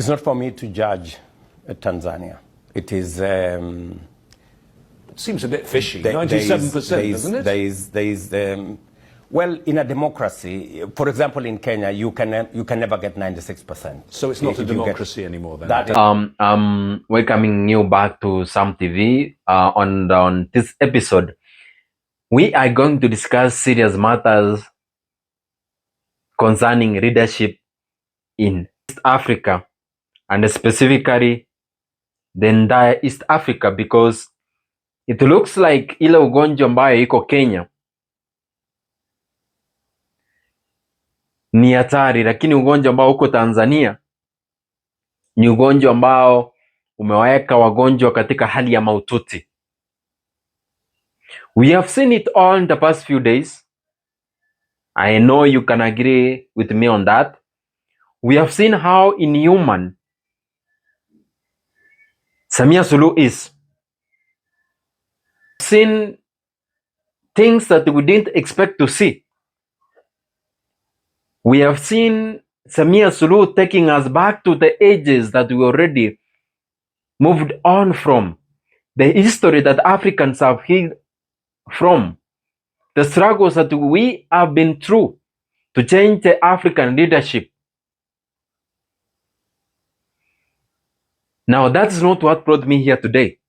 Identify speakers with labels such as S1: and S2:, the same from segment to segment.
S1: It's not for me to judge Tanzania. It is.
S2: It seems a bit fishy. 97%, doesn't it?
S1: Well, in a democracy, for example, in Kenya, you can never get 96%.
S2: So it's not a democracy anymore then?
S3: Welcoming you back to Sam TV. On this episode, we are going to discuss serious matters concerning leadership in East Africa, and specifically the entire East Africa, because it looks like ile ugonjwa ambayo iko Kenya ni hatari, lakini ugonjwa ambao uko Tanzania ni ugonjwa ambao umewaweka wagonjwa katika hali ya mahututi. We have seen it all in the past few days. I know you can agree with me on that. We have seen how inhuman Samia Suluhu is. Seen things that we didn't expect to see. We have seen Samia Suluhu taking us back to the ages that we already moved on from, the history that Africans have healed from, the struggles that we have been through to change the African leadership. Now, that's not what brought me here today.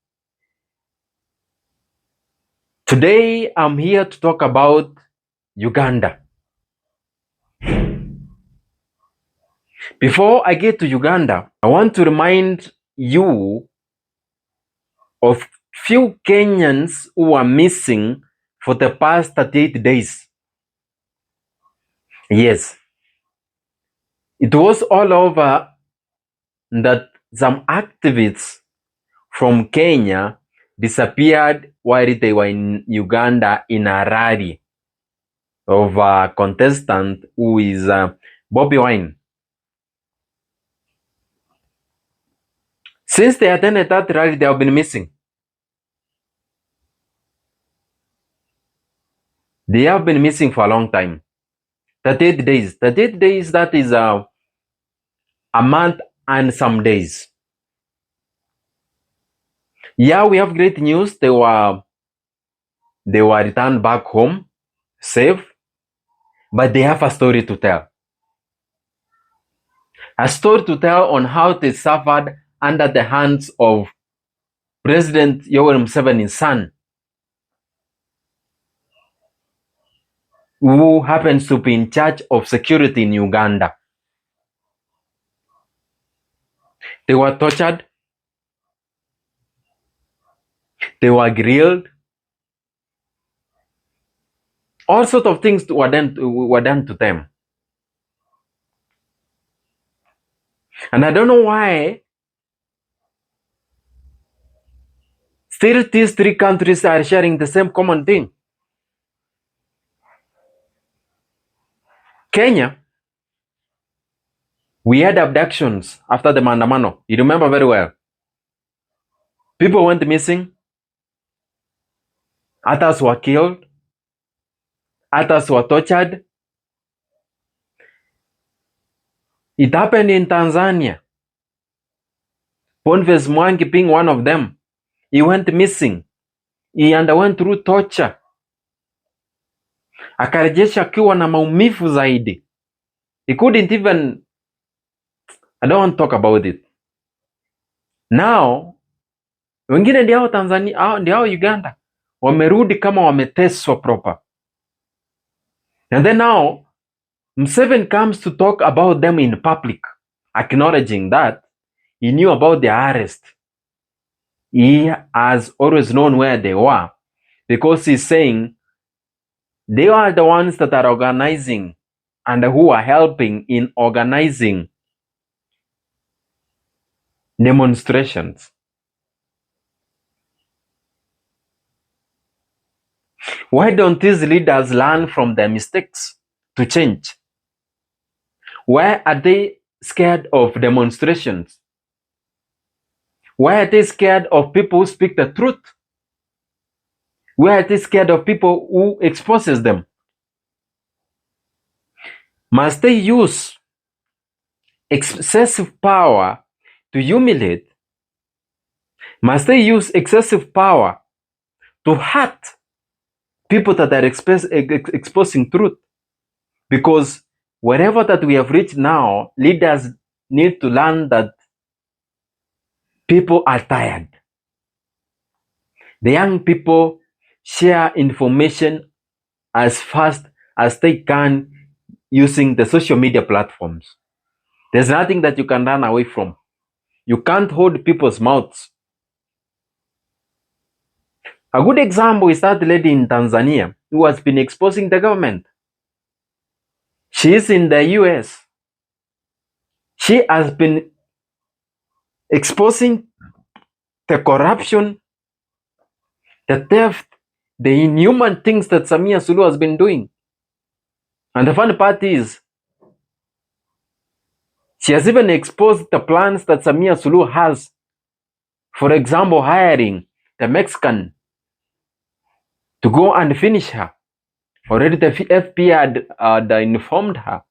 S3: Today, I'm here to talk about Uganda. Before I get to Uganda, I want to remind you of few Kenyans who are missing for the past 38 days. Yes, it was all over that some activists from Kenya disappeared while they were in Uganda in a rally of a contestant who is Bobby Wine. Since they attended that rally, they have been missing. They have been missing for a long time. 38 days. 38 days, that is a month and some days. Yeah, we have great news. They were returned back home safe, but they have a story to tell. A story to tell on how they suffered under the hands of President Yoweri Museveni's son, who happens to be in charge of security in Uganda. They were tortured, they were grilled, all sorts of things were done to them. And I don't know why still these three countries are sharing the same common thing. Kenya, we had abductions after the Maandamano. You remember very well. People went missing. Others were killed. Others were tortured. It happened in Tanzania. Boniface Mwangi being one of them. He went missing. He underwent through torture. Akarejesha akiwa na maumivu zaidi. He couldn't even... I don't want to talk about it. Now, wengine ndio Tanzania, ndio Uganda, wamerudi kama wameteswa proper. And then now, Museveni comes to talk about them in public, acknowledging that he knew about their arrest. He has always known where they were, because he's saying they are the ones that are organizing and who are helping in organizing demonstrations. Why don't these leaders learn from their mistakes to change? Why are they scared of demonstrations? Why are they scared of people who speak the truth? Why are they scared of people who exposes them? Must they use excessive power to humiliate? Must they use excessive power to hurt people that are exposing truth? Because wherever that we have reached now, leaders need to learn that people are tired. The young people share information as fast as they can using the social media platforms. There's nothing that you can run away from. You can't hold people's mouths. A good example is that lady in Tanzania who has been exposing the government. She is in the US. She has been exposing the corruption, the theft, the inhuman things that Samia Suluhu has been doing. And the funny part is, she has even exposed the plans that Samia Suluhu has. For example, hiring the Mexican to go and finish her. Already the FBI had informed her.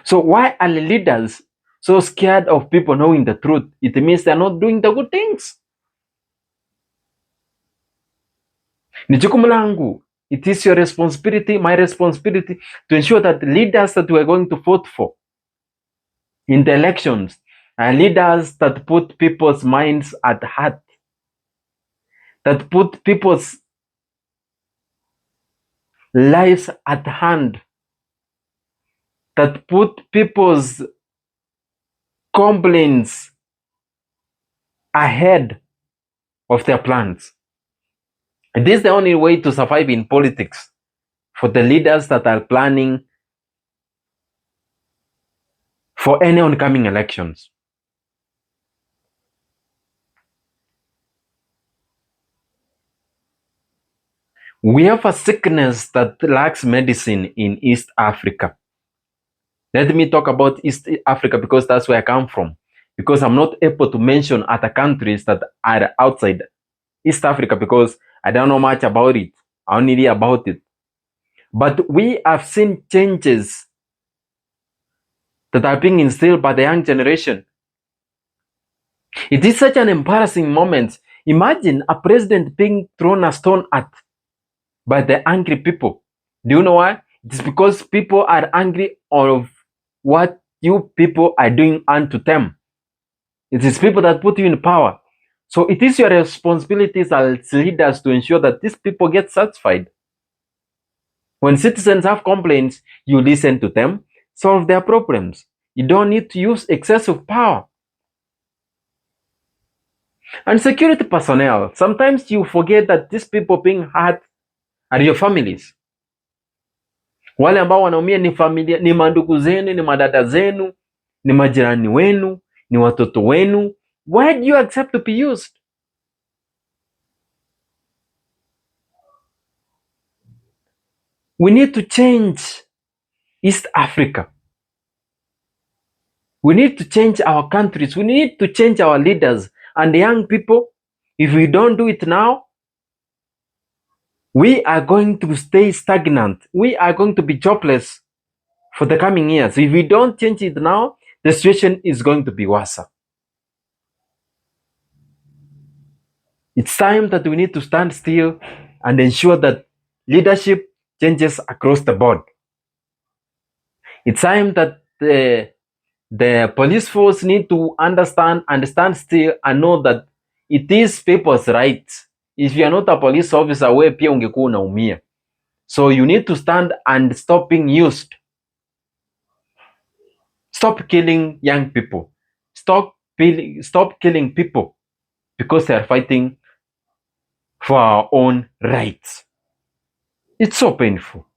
S3: So why are the leaders so scared of people knowing the truth? It means they're not doing the good things. Ni jukumu langu. It is your responsibility, my responsibility, to ensure that the leaders that we're going to vote for in the elections are leaders that put people's minds at heart, that put people's lives at hand, that put people's complaints ahead of their plans. And this is the only way to survive in politics for the leaders that are planning for any oncoming elections. We have a sickness that lacks medicine in East Africa. Let me talk about East Africa because that's where I come from. Because I'm not able to mention other countries that are outside East Africa because I don't know much about it. I only hear about it. But we have seen changes that are being instilled by the young generation. It is such an embarrassing moment. Imagine a president being thrown a stone at by the angry people. Do you know why? It is because people are angry of what you people are doing unto them. It is people that put you in power. So it is your responsibilities as leaders to ensure that these people get satisfied. When citizens have complaints, you listen to them, solve their problems. You don't need to use excessive power. And security personnel, sometimes you forget that these people being hurt are your families. Wale ambao wanaumia ni familia, ni mandugu zenu, ni madada zenu, ni majirani wenu, ni watoto wenu. Why do you accept to be used? We need to change East Africa. We need to change our countries. We need to change our leaders and the young people. If we don't do it now, we are going to stay stagnant. We are going to be jobless for the coming years. If we don't change it now, the situation is going to be worse. It's time that we need to stand still and ensure that leadership changes across the board. It's time that the police force need to understand and stand still and know that it is people's rights. If you are not a police officer, wewe pia ungekuwa unaumia. So you need to stand and stop being used. Stop killing young people. Stop killing people because they are fighting for our own rights. It's so painful.